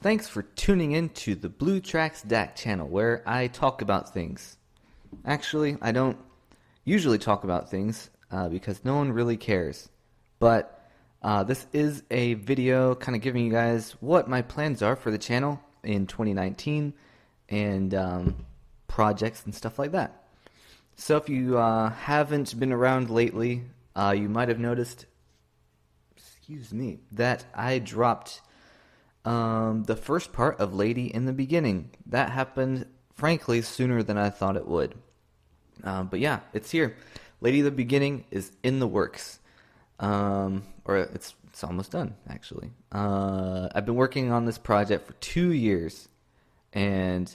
thanks for tuning in to the BlueTraX DAC channel where I talk about things. Actually, I don't usually talk about things because no one really cares. But this is a video kind of giving you guys what my plans are for the channel in 2019 and projects and stuff like that. So if you haven't been around lately, you might have noticed, that I dropped the first part of Lady in the Beginning. That happened, frankly, sooner than I thought it would. But yeah, it's here. Lady in the Beginning is in the works. Or it's almost done, actually. I've been working on this project for 2 years, and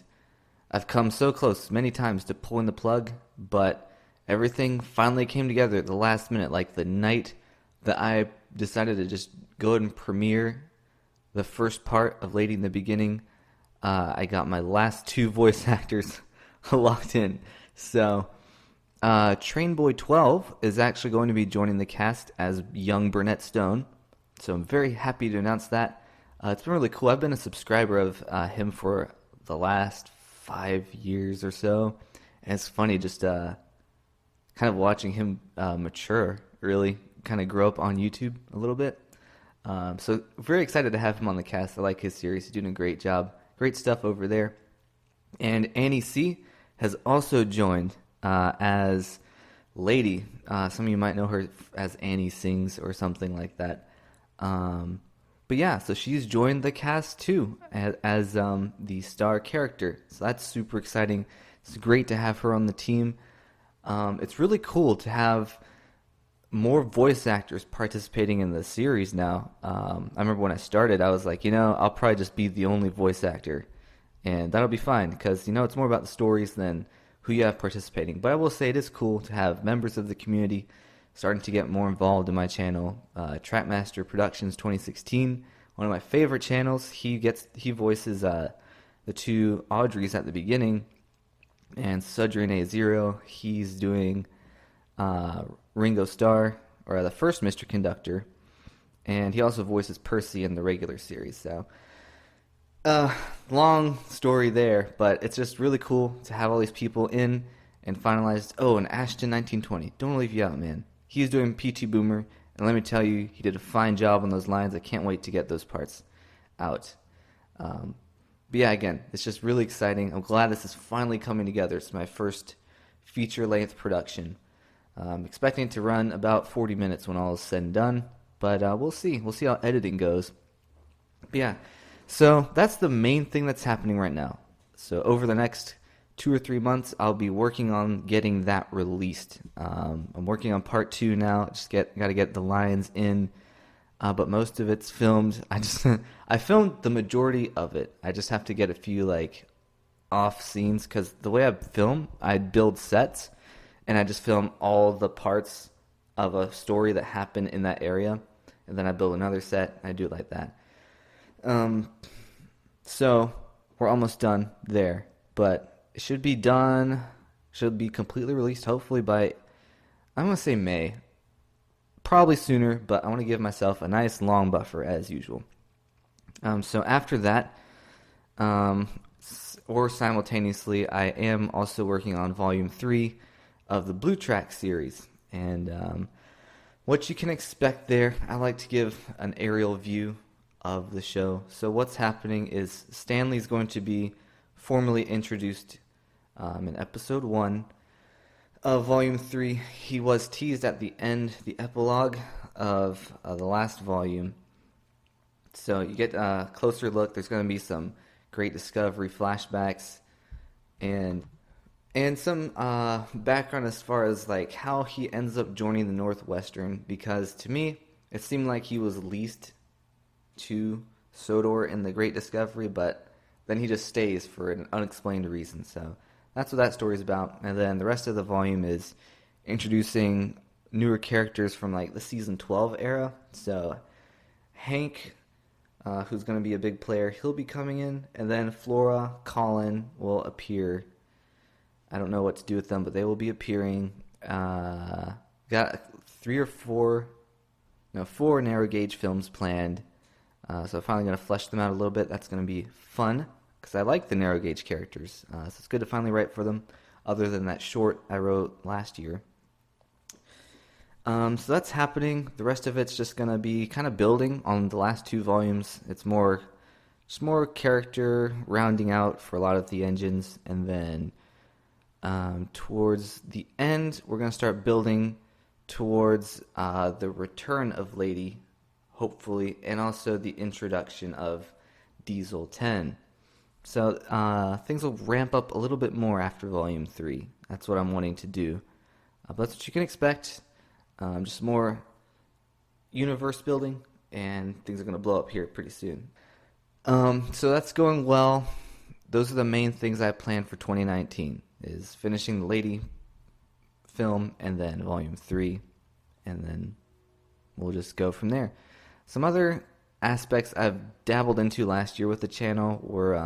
I've come so close many times to pulling the plug, but everything finally came together at the last minute, like the night that I decided to just go ahead and premiere the first part of Lady in the Beginning. I got my last 2 voice actors locked in. So Trainboy 12 is actually going to be joining the cast as young Burnett Stone. So I'm very happy to announce that. It's been really cool. I've been a subscriber of him for the last 5 years or so. And it's funny just kind of watching him mature, really kind of grow up on YouTube a little bit. So very excited to have him on the cast. I like his series. He's doing a great job. Great stuff over there. And Annie C has also joined as Lady. Some of you might know her as Annie Sings or something like that. But yeah, so she's joined the cast too as the star character. So that's super exciting. It's great to have her on the team. It's really cool to have more voice actors participating in the series now. I remember when I started, I was like, I'll probably just be the only voice actor, and that'll be fine because, it's more about the stories than who you have participating. But I will say it is cool to have members of the community starting to get more involved in my channel. Trackmaster Productions 2016, one of my favorite channels. He voices the 2 Audreys at the beginning, and Sudrine A0, he's doing Ringo Starr, or the first Mr. Conductor, and he also voices Percy in the regular series. So, long story there, but it's just really cool to have all these people in and finalized. Oh, and Ashton 1920, don't leave you out, man. He's doing PT Boomer, and let me tell you, he did a fine job on those lines. I can't wait to get those parts out. But yeah, again, it's just really exciting. I'm glad this is finally coming together. It's my first feature-length production. I'm expecting it to run about 40 minutes when all is said and done, but we'll see. We'll see how editing goes. But yeah, so that's the main thing that's happening right now. So over the next 2 or 3 months, I'll be working on getting that released. I'm working on part 2 now. Just got to get the lines in, but most of it's filmed. I filmed the majority of it. I just have to get a few off scenes because the way I film, I build sets. And I just film all the parts of a story that happen in that area. And then I build another set. I do it like that. So we're almost done there. But it should be done. Should be completely released hopefully by, I'm going to say May. Probably sooner, but I want to give myself a nice long buffer as usual. So after that, or simultaneously, I am also working on Volume 3 of the BlueTraX series, and what you can expect there. I like to give an aerial view of the show. So what's happening is Stanley's going to be formally introduced in episode 1 of Volume 3. He was teased at the end, the epilogue of the last volume. So you get a closer look. There's going to be some great discovery flashbacks and some background as far as how he ends up joining the Northwestern, because to me it seemed like he was leased to Sodor in the Great Discovery, but then he just stays for an unexplained reason. So that's what that story is about. And then the rest of the volume is introducing newer characters from the season 12 era. So Hank, who's going to be a big player, he'll be coming in, and then Flora, Colin will appear. I don't know what to do with them, but they will be appearing. Got 4 narrow gauge films planned. So I'm finally going to flesh them out a little bit. That's going to be fun because I like the narrow gauge characters. So it's good to finally write for them, other than that short I wrote last year. So that's happening. The rest of it's just going to be kind of building on the last 2 volumes. It's just more character rounding out for a lot of the engines. And then towards the end, we're going to start building towards the return of Lady, hopefully, and also the introduction of Diesel 10. So things will ramp up a little bit more after Volume 3. That's what I'm wanting to do. But that's what you can expect. Just more universe building, and things are going to blow up here pretty soon. So that's going well. Those are the main things I planned for 2019, is finishing the Lady film and then Volume 3, and then we'll just go from there. Some other aspects I've dabbled into last year with the channel were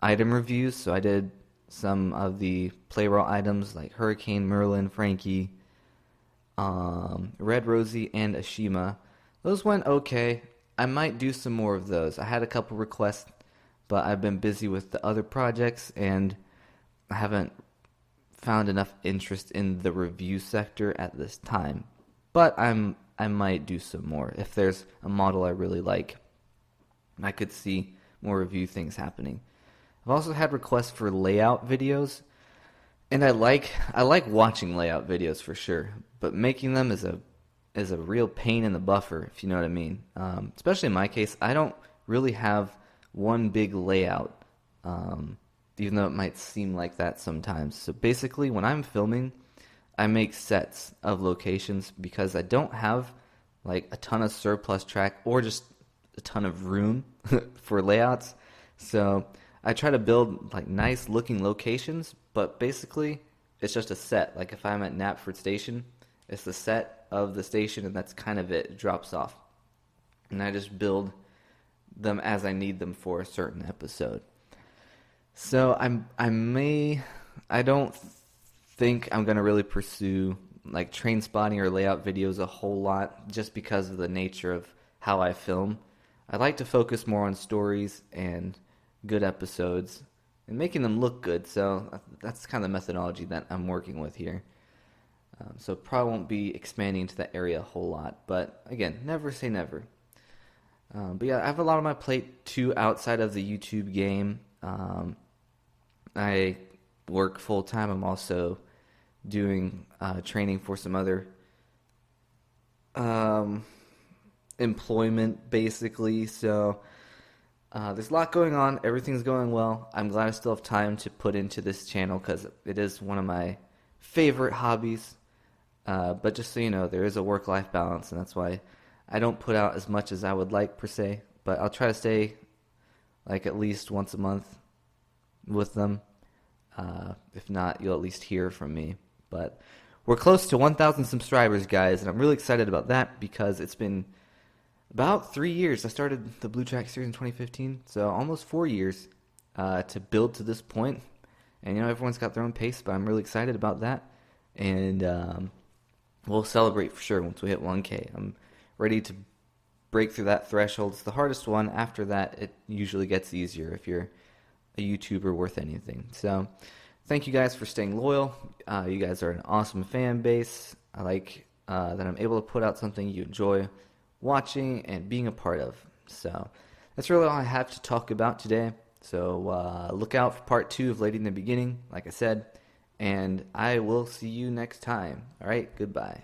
item reviews. So I did some of the play raw items like Hurricane, Merlin, Frankie, Red Rosie, and Ashima. Those went okay. I might do some more of those. I had a couple requests, but I've been busy with the other projects, and I haven't found enough interest in the review sector at this time. But I might do some more. If there's a model I really like, I could see more review things happening. I've also had requests for layout videos. And I like watching layout videos for sure, but making them is a real pain in the buffer, if you know what I mean. Especially in my case, I don't really have one big layout, even though it might seem like that sometimes. So basically, when I'm filming, I make sets of locations because I don't have like a ton of surplus track or just a ton of room for layouts. So I try to build like nice looking locations, but basically it's just a set. Like if I'm at Knapford Station, it's the set of the station, and that's kind of it. It drops off. And I just build them as I need them for a certain episode. So I don't think I'm going to really pursue like train spotting or layout videos a whole lot, just because of the nature of how I film. I like to focus more on stories and good episodes and making them look good. So that's kind of the methodology that I'm working with here. So probably won't be expanding into that area a whole lot, but again, never say never. But yeah, I have a lot on my plate too outside of the YouTube game. I work full time. I'm also doing training for some other employment, basically. So there's a lot going on. Everything's going well. I'm glad I still have time to put into this channel because it is one of my favorite hobbies. But just so you know, there is a work-life balance, and that's why I don't put out as much as I would like, per se. But I'll try to stay like at least once a month with them. If not, you'll at least hear from me. But we're close to 1,000 subscribers, guys, and I'm really excited about that because it's been about 3 years. I started the BlueTraX series in 2015, so almost 4 years to build to this point. And, you know, everyone's got their own pace, but I'm really excited about that. And we'll celebrate for sure once we hit 1K. I'm ready to break through that threshold. It's the hardest one. After that, it usually gets easier if you're a YouTuber worth anything. So thank you guys for staying loyal. You guys are an awesome fan base. I like that I'm able to put out something you enjoy watching and being a part of. So that's really all I have to talk about today. So look out for part 2 of Lady in the Beginning, like I said. And I will see you next time. All right, goodbye.